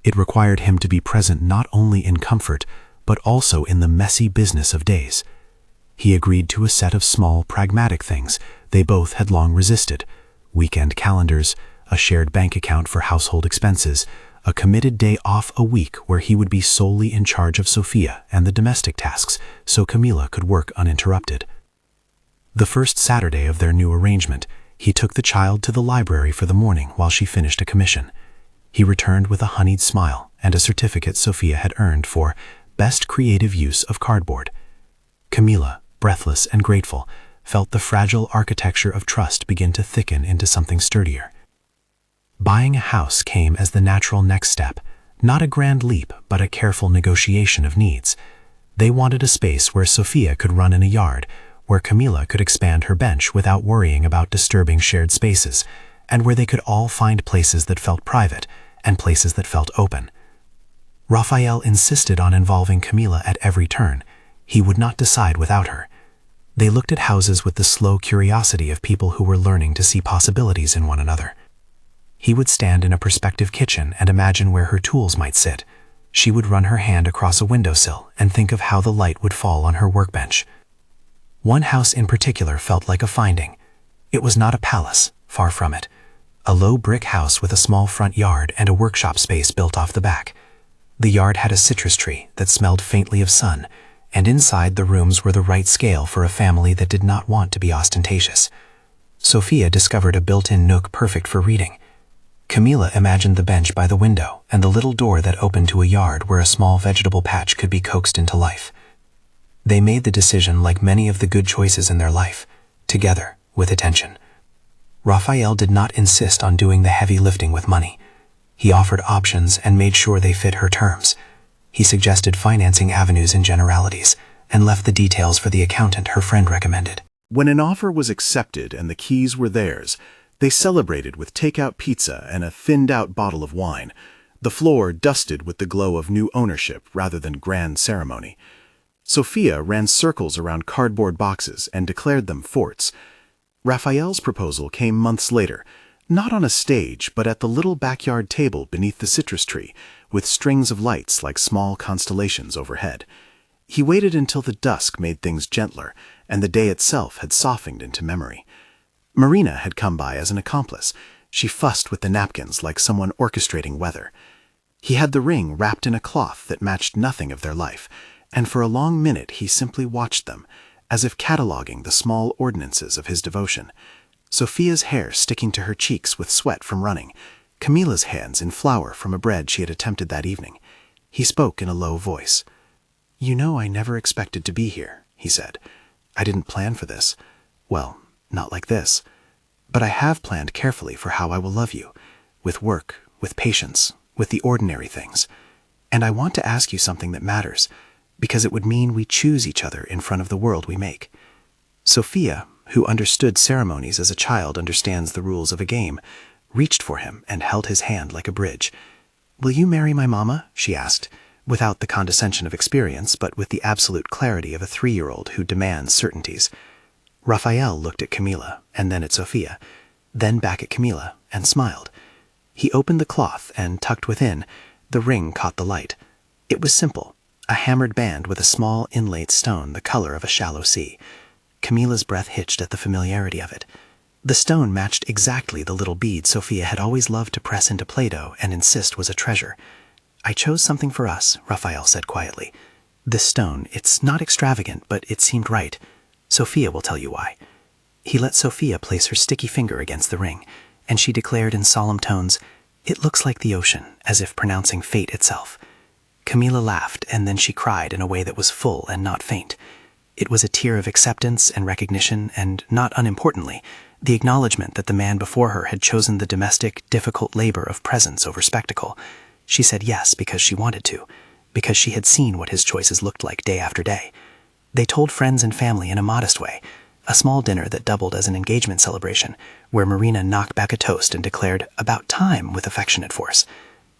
It required him to be present not only in comfort, but also in the messy business of days. He agreed to a set of small, pragmatic things they both had long resisted: weekend calendars, a shared bank account for household expenses, a committed day off a week where he would be solely in charge of Sofia and the domestic tasks so Camila could work uninterrupted. The first Saturday of their new arrangement, he took the child to the library for the morning while she finished a commission. He returned with a honeyed smile and a certificate Sofia had earned for best creative use of cardboard. Camila, breathless and grateful, felt the fragile architecture of trust begin to thicken into something sturdier. Buying a house came as the natural next step, not a grand leap, but a careful negotiation of needs. They wanted a space where Sofia could run in a yard, where Camila could expand her bench without worrying about disturbing shared spaces, and where they could all find places that felt private and places that felt open. Raphael insisted on involving Camila at every turn. He would not decide without her. They looked at houses with the slow curiosity of people who were learning to see possibilities in one another. He would stand in a prospective kitchen and imagine where her tools might sit. She would run her hand across a windowsill and think of how the light would fall on her workbench. One house in particular felt like a finding. It was not a palace, far from it. A low brick house with a small front yard and a workshop space built off the back. The yard had a citrus tree that smelled faintly of sun, and inside the rooms were the right scale for a family that did not want to be ostentatious. Sofia discovered a built-in nook perfect for reading. Camila imagined the bench by the window and the little door that opened to a yard where a small vegetable patch could be coaxed into life. They made the decision like many of the good choices in their life, together, with attention. Raphael did not insist on doing the heavy lifting with money. He offered options and made sure they fit her terms. He suggested financing avenues in generalities and left the details for the accountant her friend recommended. When an offer was accepted and the keys were theirs, they celebrated with takeout pizza and a thinned-out bottle of wine, the floor dusted with the glow of new ownership rather than grand ceremony. Sofia ran circles around cardboard boxes and declared them forts. Raphael's proposal came months later, not on a stage, but at the little backyard table beneath the citrus tree, with strings of lights like small constellations overhead. He waited until the dusk made things gentler, and the day itself had softened into memory. Marina had come by as an accomplice. She fussed with the napkins like someone orchestrating weather. He had the ring wrapped in a cloth that matched nothing of their life, and for a long minute he simply watched them, as if cataloging the small ordinances of his devotion. Sofia's hair sticking to her cheeks with sweat from running, Camila's hands in flour from a bread she had attempted that evening. He spoke in a low voice. "You know I never expected to be here," he said. "I didn't plan for this. Well, not like this. But I have planned carefully for how I will love you, with work, with patience, with the ordinary things. And I want to ask you something that matters, because it would mean we choose each other in front of the world we make." Sofia, who understood ceremonies as a child understands the rules of a game, reached for him and held his hand like a bridge. "Will you marry my mama?" she asked, without the condescension of experience, but with the absolute clarity of a 3-year-old who demands certainties. Raphael looked at Camila, and then at Sofia, then back at Camila, and smiled. He opened the cloth, and tucked within, the ring caught the light. It was simple, a hammered band with a small inlaid stone the color of a shallow sea. Camila's breath hitched at the familiarity of it. The stone matched exactly the little bead Sofia had always loved to press into Play-Doh and insist was a treasure. "I chose something for us," Raphael said quietly. "This stone, it's not extravagant, but it seemed right. Sofia will tell you why." He let Sofia place her sticky finger against the ring, and she declared in solemn tones, "It looks like the ocean," as if pronouncing fate itself. Camila laughed, and then she cried in a way that was full and not faint. It was a tear of acceptance and recognition, and, not unimportantly, the acknowledgement that the man before her had chosen the domestic, difficult labor of presence over spectacle. She said yes because she wanted to, because she had seen what his choices looked like day after day. They told friends and family in a modest way, a small dinner that doubled as an engagement celebration, where Marina knocked back a toast and declared, "About time," with affectionate force.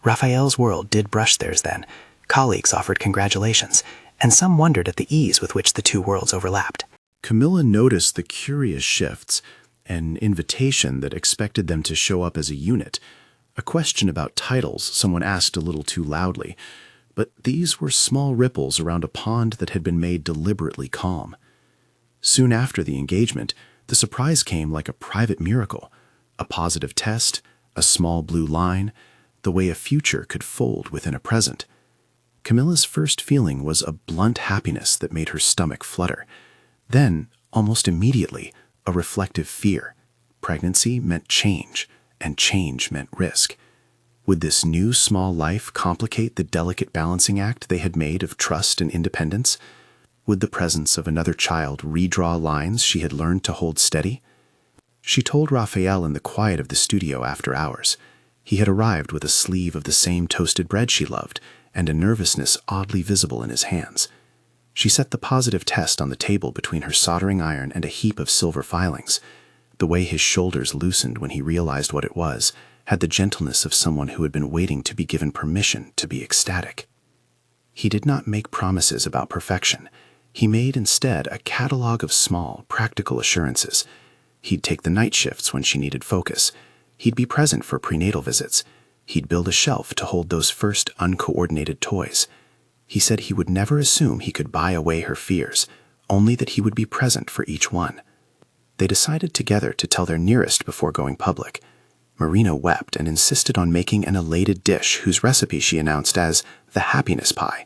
Raphael's world did brush theirs then. Colleagues offered congratulations, and some wondered at the ease with which the two worlds overlapped. Camila noticed the curious shifts, an invitation that expected them to show up as a unit, a question about titles someone asked a little too loudly, but these were small ripples around a pond that had been made deliberately calm. Soon after the engagement, the surprise came like a private miracle, a positive test, a small blue line, the way a future could fold within a present. Camila's first feeling was a blunt happiness that made her stomach flutter. Then, almost immediately, a reflective fear. Pregnancy meant change, and change meant risk. Would this new small life complicate the delicate balancing act they had made of trust and independence? Would the presence of another child redraw lines she had learned to hold steady? She told Raphael in the quiet of the studio after hours. He had arrived with a sleeve of the same toasted bread she loved, and a nervousness oddly visible in his hands. She set the positive test on the table between her soldering iron and a heap of silver filings. The way his shoulders loosened when he realized what it was had the gentleness of someone who had been waiting to be given permission to be ecstatic. He did not make promises about perfection. He made instead a catalog of small, practical assurances. He'd take the night shifts when she needed focus. He'd be present for prenatal visits. He'd build a shelf to hold those first uncoordinated toys. He said he would never assume he could buy away her fears, only that he would be present for each one. They decided together to tell their nearest before going public. Marina wept and insisted on making an elated dish whose recipe she announced as the happiness pie.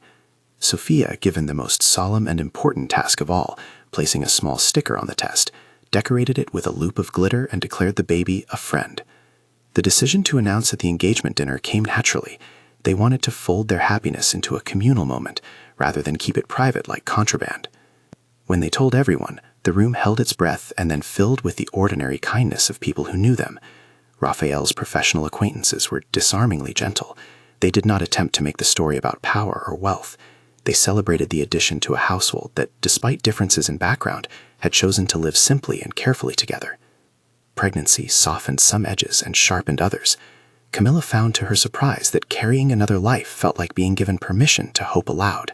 Sofia, given the most solemn and important task of all, placing a small sticker on the test, decorated it with a loop of glitter and declared the baby a friend. The decision to announce at the engagement dinner came naturally. They wanted to fold their happiness into a communal moment, rather than keep it private like contraband. When they told everyone, the room held its breath and then filled with the ordinary kindness of people who knew them. Raphael's professional acquaintances were disarmingly gentle. They did not attempt to make the story about power or wealth. They celebrated the addition to a household that, despite differences in background, had chosen to live simply and carefully together. Pregnancy softened some edges and sharpened others. Camila found to her surprise that carrying another life felt like being given permission to hope aloud.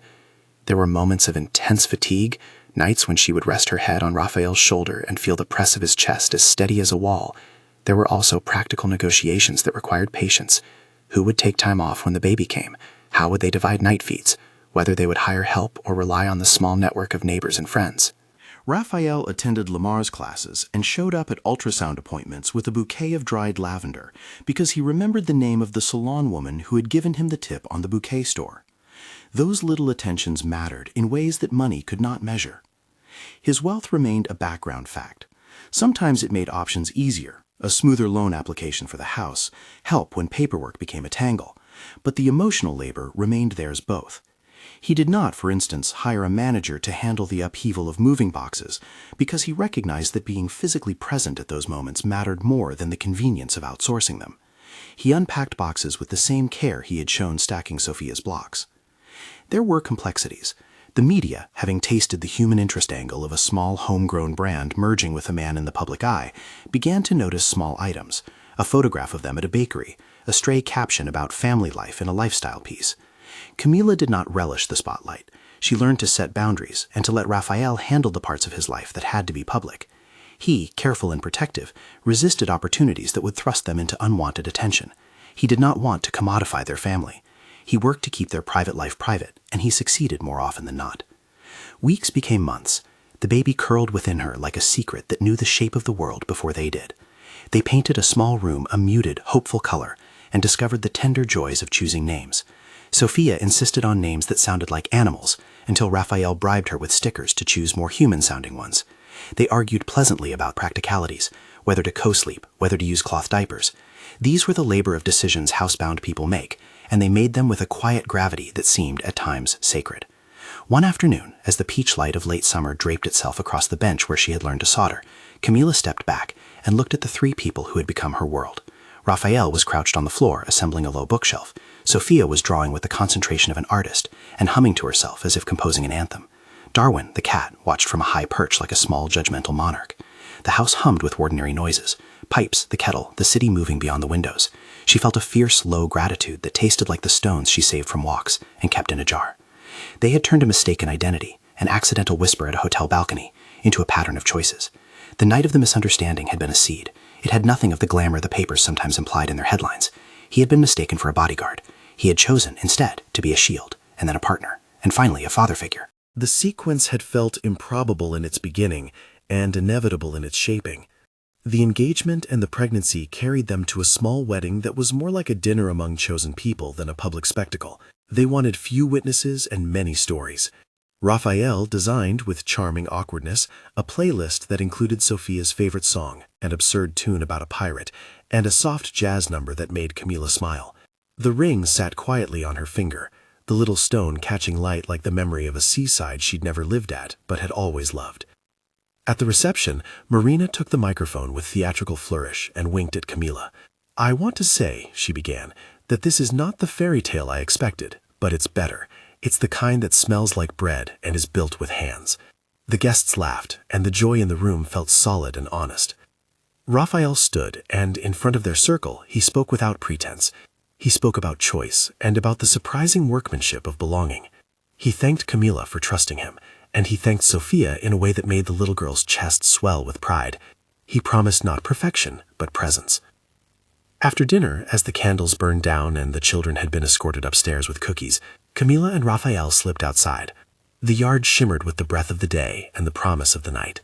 There were moments of intense fatigue, nights when she would rest her head on Raphael's shoulder and feel the press of his chest as steady as a wall. There were also practical negotiations that required patience. Who would take time off when the baby came? How would they divide night feeds? Whether they would hire help or rely on the small network of neighbors and friends. Raphael attended Lamar's classes and showed up at ultrasound appointments with a bouquet of dried lavender because he remembered the name of the salon woman who had given him the tip on the bouquet store. Those little attentions mattered in ways that money could not measure. His wealth remained a background fact. Sometimes it made options easier, a smoother loan application for the house, help when paperwork became a tangle, but the emotional labor remained theirs both. He did not, for instance, hire a manager to handle the upheaval of moving boxes because he recognized that being physically present at those moments mattered more than the convenience of outsourcing them. He unpacked boxes with the same care he had shown stacking Sofia's blocks. There were complexities. The media, having tasted the human interest angle of a small homegrown brand merging with a man in the public eye, began to notice small items, a photograph of them at a bakery, a stray caption about family life in a lifestyle piece. Camila did not relish the spotlight. She learned to set boundaries and to let Raphael handle the parts of his life that had to be public. He, careful and protective, resisted opportunities that would thrust them into unwanted attention. He did not want to commodify their family. He worked to keep their private life private, and he succeeded more often than not. Weeks became months. The baby curled within her like a secret that knew the shape of the world before they did. They painted a small room a muted, hopeful color and discovered the tender joys of choosing names. Sofia insisted on names that sounded like animals until Raphael bribed her with stickers to choose more human-sounding ones. They argued pleasantly about practicalities, whether to co-sleep, whether to use cloth diapers. These were the labor of decisions housebound people make, and they made them with a quiet gravity that seemed at times sacred. One afternoon, as the peach light of late summer draped itself across the bench where she had learned to solder, Camila stepped back and looked at the three people who had become her world. Raphael was crouched on the floor, assembling a low bookshelf. Sofia was drawing with the concentration of an artist and humming to herself as if composing an anthem. Darwin, the cat, watched from a high perch like a small, judgmental monarch. The house hummed with ordinary noises. Pipes, the kettle, the city moving beyond the windows. She felt a fierce, low gratitude that tasted like the stones she saved from walks and kept in a jar. They had turned a mistaken identity, an accidental whisper at a hotel balcony, into a pattern of choices. The night of the misunderstanding had been a seed. It had nothing of the glamour the papers sometimes implied in their headlines. He had been mistaken for a bodyguard. He had chosen, instead, to be a shield, and then a partner, and finally a father figure. The sequence had felt improbable in its beginning and inevitable in its shaping. The engagement and the pregnancy carried them to a small wedding that was more like a dinner among chosen people than a public spectacle. They wanted few witnesses and many stories. Raphael designed, with charming awkwardness, a playlist that included Sofia's favorite song, an absurd tune about a pirate, and a soft jazz number that made Camila smile. The ring sat quietly on her finger, the little stone catching light like the memory of a seaside she'd never lived at but had always loved. At the reception, Marina took the microphone with theatrical flourish and winked at Camila. "I want to say," she began, "that this is not the fairy tale I expected, but it's better. It's the kind that smells like bread and is built with hands." The guests laughed, and the joy in the room felt solid and honest. Raphael stood, and in front of their circle, he spoke without pretense. He spoke about choice and about the surprising workmanship of belonging. He thanked Camila for trusting him, and he thanked Sofia in a way that made the little girl's chest swell with pride. He promised not perfection, but presence. After dinner, as the candles burned down and the children had been escorted upstairs with cookies, Camila and Raphael slipped outside. The yard shimmered with the breath of the day and the promise of the night.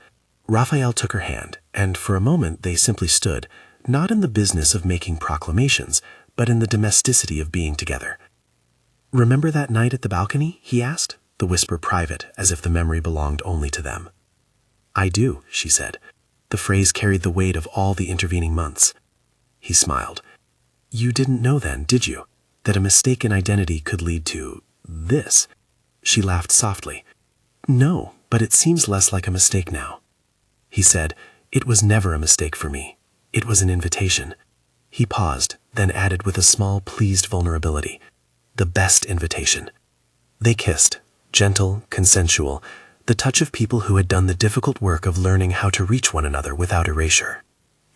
Raphael took her hand, and for a moment they simply stood, not in the business of making proclamations, but in the domesticity of being together. "Remember that night at the balcony?" he asked, the whisper private, as if the memory belonged only to them. "I do," she said. The phrase carried the weight of all the intervening months. He smiled. "You didn't know then, did you, that a mistaken identity could lead to this?" She laughed softly. "No, but it seems less like a mistake now." He said, "It was never a mistake for me. It was an invitation." He paused, then added with a small, pleased vulnerability, "The best invitation." They kissed, gentle, consensual, the touch of people who had done the difficult work of learning how to reach one another without erasure.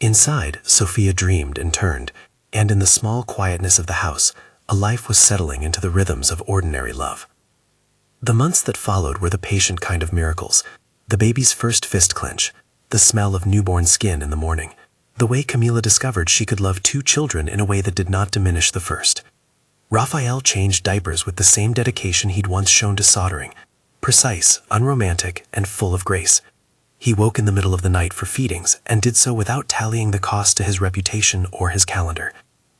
Inside, Sofia dreamed and turned, and in the small quietness of the house, a life was settling into the rhythms of ordinary love. The months that followed were the patient kind of miracles, the baby's first fist clench, the smell of newborn skin in the morning, the way Camila discovered she could love two children in a way that did not diminish the first. Raphael changed diapers with the same dedication he'd once shown to soldering, precise, unromantic, and full of grace. He woke in the middle of the night for feedings and did so without tallying the cost to his reputation or his calendar.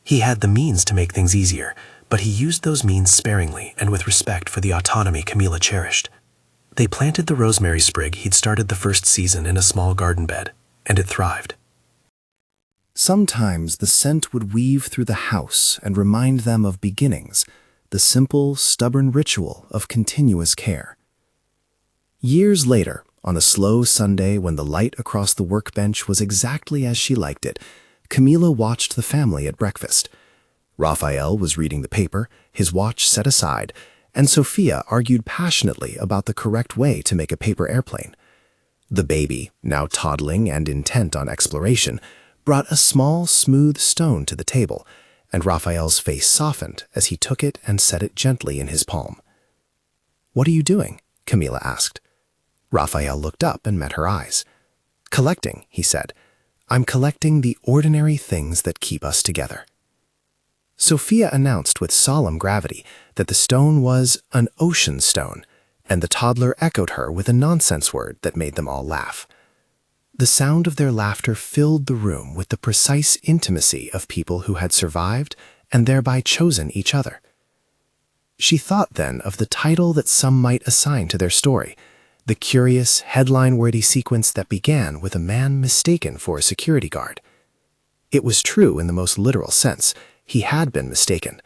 He had the means to make things easier, but he used those means sparingly and with respect for the autonomy Camila cherished. They planted the rosemary sprig he'd started the first season in a small garden bed, and it thrived. Sometimes the scent would weave through the house and remind them of beginnings, the simple, stubborn ritual of continuous care. Years later, on a slow Sunday when the light across the workbench was exactly as she liked it, Camila watched the family at breakfast. Raphael was reading the paper, his watch set aside, and Sofia argued passionately about the correct way to make a paper airplane. The baby, now toddling and intent on exploration, brought a small, smooth stone to the table, and Raphael's face softened as he took it and set it gently in his palm. "What are you doing?" Camila asked. Raphael looked up and met her eyes. "Collecting," he said. "I'm collecting the ordinary things that keep us together." Sofia announced with solemn gravity that the stone was an ocean stone, and the toddler echoed her with a nonsense word that made them all laugh. The sound of their laughter filled the room with the precise intimacy of people who had survived and thereby chosen each other. She thought then of the title that some might assign to their story, the curious, headline-worthy sequence that began with a man mistaken for a security guard. It was true in the most literal sense. He had been mistaken.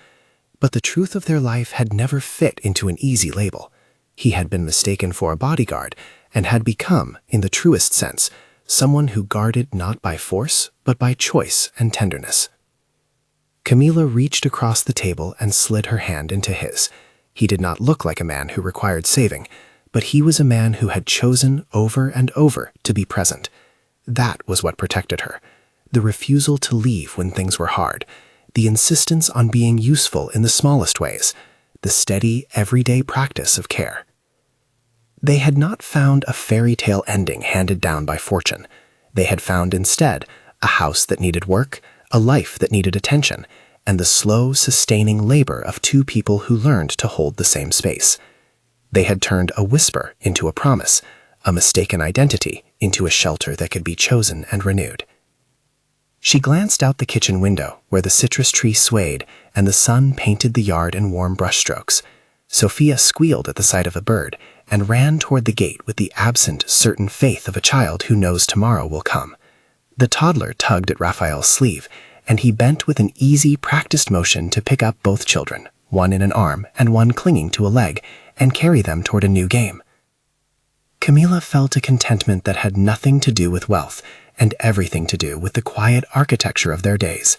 But the truth of their life had never fit into an easy label. He had been mistaken for a bodyguard and had become, in the truest sense, someone who guarded not by force, but by choice and tenderness. Camila reached across the table and slid her hand into his. He did not look like a man who required saving, but he was a man who had chosen over and over to be present. That was what protected her. The refusal to leave when things were hard, the insistence on being useful in the smallest ways, the steady, everyday practice of care. They had not found a fairy tale ending handed down by fortune. They had found instead a house that needed work, a life that needed attention, and the slow, sustaining labor of two people who learned to hold the same space. They had turned a whisper into a promise, a mistaken identity into a shelter that could be chosen and renewed. She glanced out the kitchen window where the citrus tree swayed and the sun painted the yard in warm brushstrokes. Sofia squealed at the sight of a bird and ran toward the gate with the absent, certain faith of a child who knows tomorrow will come. The toddler tugged at Raphael's sleeve, and he bent with an easy, practiced motion to pick up both children, one in an arm and one clinging to a leg, and carry them toward a new game. Camila felt a contentment that had nothing to do with wealth and everything to do with the quiet architecture of their days.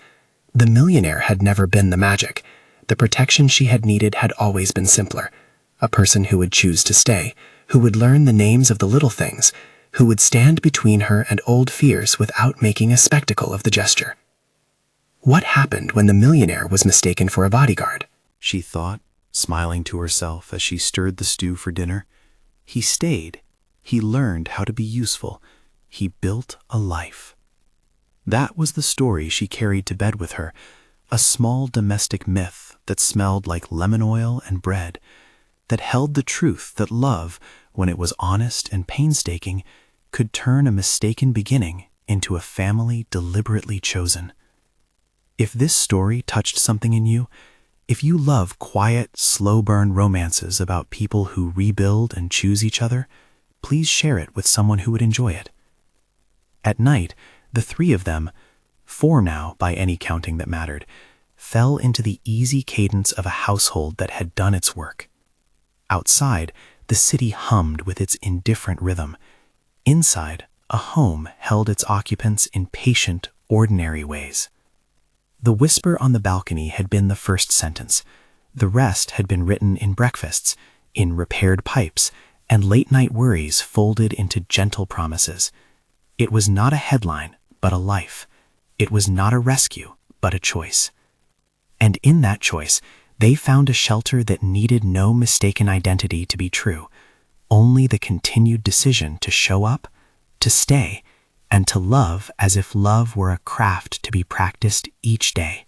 The millionaire had never been the magic. The protection she had needed had always been simpler. A person who would choose to stay, who would learn the names of the little things, who would stand between her and old fears without making a spectacle of the gesture. What happened when the millionaire was mistaken for a bodyguard? She thought, smiling to herself as she stirred the stew for dinner. He stayed. He learned how to be useful. He built a life. That was the story she carried to bed with her, a small domestic myth that smelled like lemon oil and bread, that held the truth that love, when it was honest and painstaking, could turn a mistaken beginning into a family deliberately chosen. If this story touched something in you, if you love quiet, slow-burn romances about people who rebuild and choose each other, please share it with someone who would enjoy it. At night, the three of them, 4 now by any counting that mattered, fell into the easy cadence of a household that had done its work. Outside, the city hummed with its indifferent rhythm. Inside, a home held its occupants in patient, ordinary ways. The whisper on the balcony had been the first sentence. The rest had been written in breakfasts, in repaired pipes, and late-night worries folded into gentle promises. It was not a headline, but a life. It was not a rescue, but a choice. And in that choice, they found a shelter that needed no mistaken identity to be true, only the continued decision to show up, to stay, and to love as if love were a craft to be practiced each day.